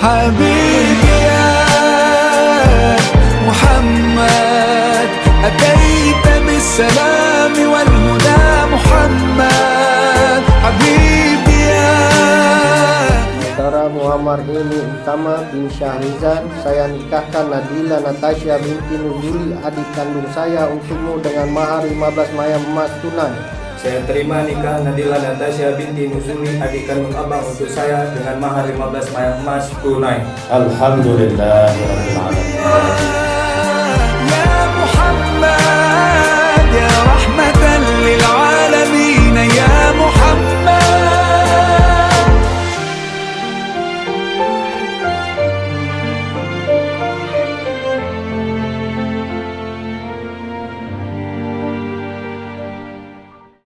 حبيبي يا محمد أتيت بالسلام والهدى محمد حبيبي يا. Saudara Muhammad ini Utama bin Syahrizan, saya nikahkan Nadila Natasha binti Nuzuli, adik kandung saya, untukmu dengan mahar 15 mayam emas tunai. Saya terima nikah Nadila Natasha binti Nuzuli, adik kandung abang, untuk saya dengan mahar 15 mayam emas tunai. Alhamdulillahirabbil alamin.